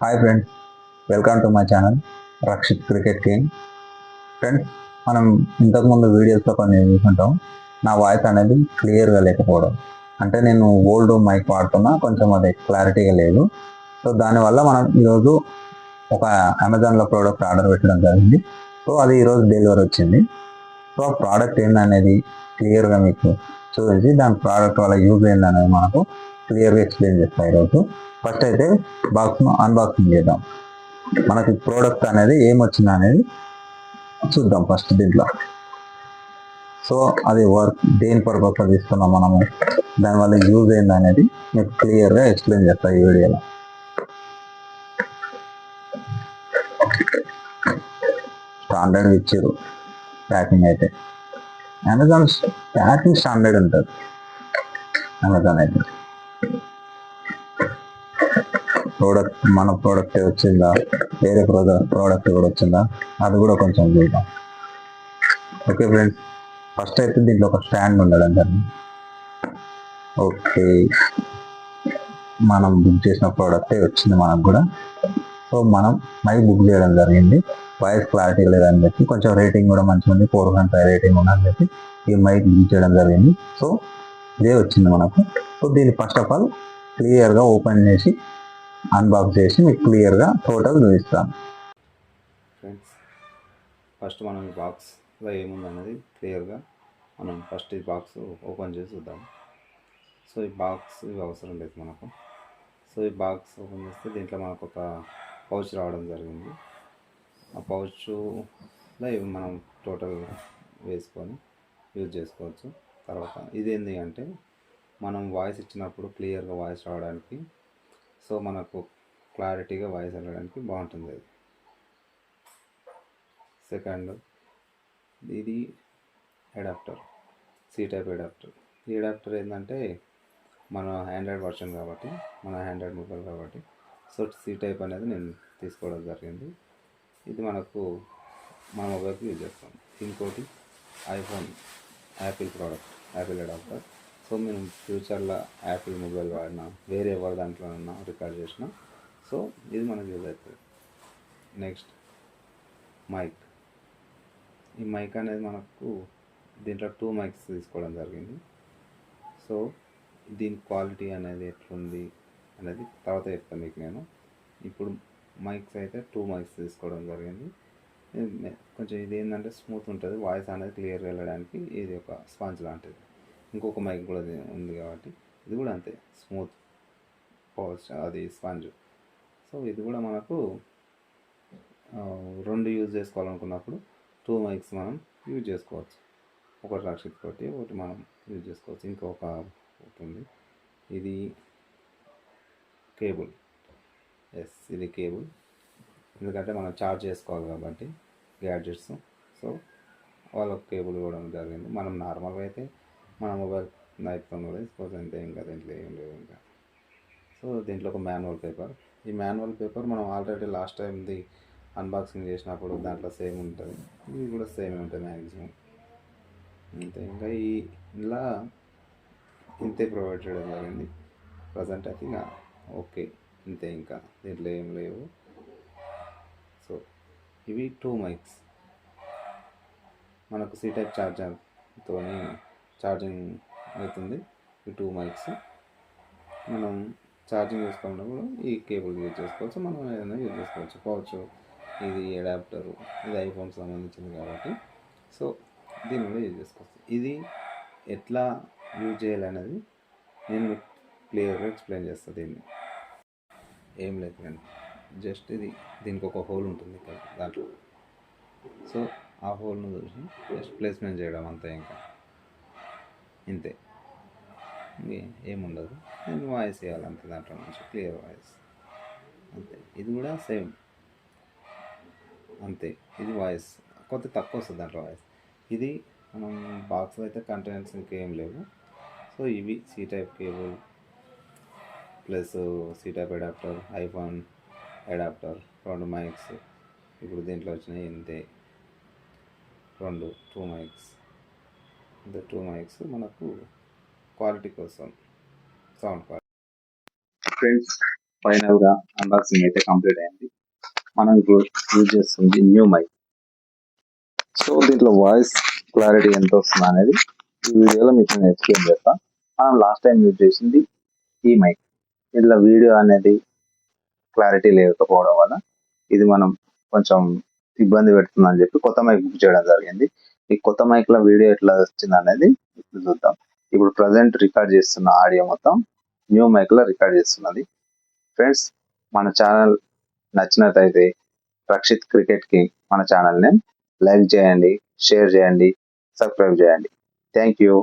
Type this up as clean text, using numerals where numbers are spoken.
Hi friends, welcome to my channel Rakshit cricket king. Friends, మనం ఇంతకుముందు వీడియోస్లో కొన్ని చూసుకుంటాం. నా వాయిస్ అనేది క్లియర్గా లేకపోవడం అంటే నేను ఓల్డ్ మైక్ వాడుతున్నా, కొంచెం అది క్లారిటీగా లేదు. సో దానివల్ల మనం ఈరోజు ఒక అమెజాన్లో ప్రోడక్ట్ ఆర్డర్ పెట్టడం జరిగింది. సో అది ఈరోజు డెలివరీ వచ్చింది. సో ఆ ప్రోడక్ట్ ఏందనేది క్లియర్గా మీకు చూపించి దాని ప్రోడక్ట్ వల్ల యూజ్ ఏందనేది మనకు క్లియర్గా ఎక్స్ప్లెయిన్ చేస్తాను ఈరోజు. ఫస్ట్ అయితే బాక్స్ను అన్బాక్సింగ్ చేద్దాం. మనకి ప్రోడక్ట్ అనేది ఏమొచ్చింది అనేది చూద్దాం ఫస్ట్ దీంట్లో. సో అది వర్క్ దేని పర్పస్లో తీసుకున్నాం మనము, దానివల్ల యూజ్ ఏంది అనేది మీకు క్లియర్గా ఎక్స్ప్లెయిన్ చేస్తాను ఈ వీడియోలో. స్టాండర్డ్ ఇచ్చారు ప్యాకింగ్ అయితే. అమెజాన్ ప్యాకింగ్ స్టాండర్డ్ ఉంటుంది. అమెజాన్ అయితే ప్రోడక్ట్ మన ప్రోడక్ట్ వచ్చిందా, వేరే ప్రోడక్ట్ కూడా వచ్చిందా, అది కూడా కొంచెం చూద్దాం. ఓకే ఫ్రెండ్స్, ఫస్ట్ అయితే దీంట్లో ఒక స్టాండ్ ఉండడం జరిగింది. ఓకే, మనం బుక్ చేసిన ప్రోడక్టే వచ్చింది మనకు కూడా. సో మనం మైక్ బుక్ చేయడం జరిగింది. వాయిస్ క్లారిటీ లేదని చెప్పి, కొంచెం రేటింగ్ కూడా మంచిగా ఉంది, 4.5 రేటింగ్ ఉందని చెప్పి ఈ మైక్ బుక్ చేయడం జరిగింది. సో ఇదే వచ్చింది మనకు. సో దీన్ని ఫస్ట్ ఆఫ్ ఆల్ క్లియర్గా ఓపెన్ చేసి అన్బాక్స్ చేసి మీకు క్లియర్గా టోటల్ చూపిస్తాను. ఫ్రెండ్స్, ఫస్ట్ మనం ఈ బాక్స్లో ఏముందన్నది క్లియర్గా మనం ఫస్ట్ ఈ బాక్స్ ఓపెన్ చేసి చూద్దాం. సో ఈ బాక్స్ ఇవి అవసరం లేదు మనకు. సో ఈ బాక్స్ ఓపెన్ చేస్తే దీంట్లో మనకు ఒక పౌచ్ రావడం జరిగింది. ఆ పౌచ్లో ఇవి మనం టోటల్ వేసుకొని యూజ్ చేసుకోవచ్చు. తర్వాత ఇదేంటి అంటే మనం వాయిస్ ఇచ్చినప్పుడు క్లియర్గా వాయిస్ రావడానికి, సో మనకు క్లారిటీగా వాయిస్ వెళ్ళడానికి బాగుంటుంది అది. సెకండ్, ఇది అడాప్టర్, సి టైప్ అడాప్టర్. ఈ అడాప్టర్ ఏంటంటే మన ఆండ్రాయిడ్ వర్షన్ కాబట్టి, మన ఆండ్రాయిడ్ మొబైల్ కాబట్టి, సో సి టైప్ అనేది నేను తీసుకోవడం జరిగింది. ఇది మనకు మన మొబైల్కి యూజ్ చేస్తాం. ఇంకోటి iPhone, Apple product, Apple adapter. So మేము ఫ్యూచర్లో యాపిల్ మొబైల్ వాడినా, వేరే ఎవరి దాంట్లోనన్నా రికార్డ్ చేసినా, సో ఇది మనకు యూజ్ అవుతుంది. Next mic. ఈ మైక్ అనేది మనకు దీంట్లో 2 మైక్స్ తీసుకోవడం జరిగింది. సో దీని క్వాలిటీ అనేది ఎట్లుంది అనేది తర్వాత చెప్తాను మీకు నేను. ఇప్పుడు మైక్స్ అయితే 2 మైక్స్ తీసుకోవడం జరిగింది. కొంచెం ఇది ఏంటంటే స్మూత్ ఉంటుంది, వాయిస్ అనేది క్లియర్గా వెళ్ళడానికి ఇది ఒక స్పాంజ్ లాంటిది. ఇంకొక మైక్ కూడా ఉంది కాబట్టి ఇది కూడా అంతే స్మూత్ పౌచ్, అది స్పాంజ్. సో ఇది కూడా మనకు 2 యూజ్ చేసుకోవాలనుకున్నప్పుడు 2 మైక్స్ మనం యూజ్ చేసుకోవచ్చు. ఒకటి రక్షిత్ తోటి, ఒకటి మనం యూజ్ చేసుకోవచ్చు. ఇంకొక ఉంటుంది, ఇది కేబుల్. ఇది కేబుల్, ఎందుకంటే మనం ఛార్జ్ చేసుకోవాలి కాబట్టి గ్యాడ్జెట్స్. సో వాళ్ళకు కేబుల్ ఇవ్వడం జరిగింది. మనం నార్మల్గా అయితే మన మొబైల్ నైట్తో కూడా తీసుకోవచ్చు, అంతే. ఇంకా దీంట్లో ఏం లేదు ఇంకా. సో దీంట్లో ఒక మాన్యువల్ పేపర్. ఈ మాన్యువల్ పేపర్ మనం ఆల్రెడీ లాస్ట్ టైంది అన్బాక్సింగ్ చేసినప్పుడు దాంట్లో సేమ్ ఉంటుంది, ఇది కూడా సేమ్ ఉంటుంది మ్యాక్సిమం, అంతే. ఇంకా ఇలా ఇంతే ప్రొవైడ్ చేయడం జరిగింది. ప్రజెంట్ అయితే ఇంకా ఓకే, ఇంతే, ఇంకా దీంట్లో ఏం లేవు. సో ఇవి 2 మైక్స్ మనకు సి టైప్ ఛార్జర్తో ఛార్జింగ్ అవుతుంది. ఈ 2 మైక్స్ మనం ఛార్జింగ్ చేసుకున్నప్పుడు ఈ కేబుల్ యూజ్ చేసుకోవచ్చు, మనం ఏదైనా యూజ్ చేసుకోవచ్చు. పౌచ్, ఇది అడాప్టరు, ఇది ఐఫోన్కి సంబంధించింది కాబట్టి సో దీన్ని కూడా యూజ్ చేసుకోవచ్చు. ఇది ఎట్లా యూజ్ చేయాలనేది నేను మీకు క్లియర్గా ఎక్స్ప్లెయిన్ చేస్తాను. దీన్ని ఏం లేదు కానీ జస్ట్ దీనికి ఒక హోల్ ఉంటుంది ఇక్కడ దాంట్లో. సో ఆ హోల్ను చూసి జస్ట్ ప్లేస్మెంట్ చేయడం అంతే, ఇంకా ఇంతే, ఏముండదు. నేను వాయిస్ ఇవ్వాలంతే దాంట్లో నుంచి, క్లియర్ వాయిస్, అంతే. ఇది కూడా సేమ్ అంతే, ఇది వాయిస్ కొంత తక్కువ వస్తుంది దాంట్లో వాయిస్. ఇది మనం బాక్స్లో అయితే కంటెంట్స్ ఇంకేం లేవు. సో ఇవి C type cable plus C type adapter, iPhone adapter, 2 mics. ఇప్పుడు దీంట్లో వచ్చినాయి ఇంతే, 2 మైక్స్. ఇంత 2 మైక్స్ మనకు క్వాలిటీ కోసం, సౌండ్ క్వాలిటీ. ఫ్రెండ్స్, ఫైనల్గా అన్బాక్సింగ్ అయితే కంప్లీట్ అయింది. మనం ఇప్పుడు యూజ్ చేస్తుంది న్యూ మైక్. సో దీంట్లో వాయిస్ క్లారిటీ ఎంత వస్తుంది అనేది ఈ వీడియోలో మీకు నేను ఎక్స్ప్లెయిన్ చేస్తాను. మనం లాస్ట్ టైం యూజ్ చేసింది ఈ మైక్. ఇందులో వీడియో అనేది క్లారిటీ లేకపోవడం వల్ల ఇది మనం కొంచెం ఇబ్బంది పెడుతుందని చెప్పి కొత్త మైక్ బుక్ చేయడం జరిగింది. ఈ కొత్త మైక్లో వీడియో ఎట్లా వచ్చింది అనేది ఇప్పుడు చూద్దాం. ఇప్పుడు ప్రజెంట్ రికార్డ్ చేస్తున్న ఆడియో మొత్తం న్యూ మైక్లో రికార్డ్ చేస్తున్నది. ఫ్రెండ్స్, మన ఛానల్ నచ్చినట్లయితే రక్షిత్ క్రికెట్ కింగ్ మన ఛానల్ని లైక్ చేయండి, షేర్ చేయండి, సబ్స్క్రైబ్ చేయండి. Thank you.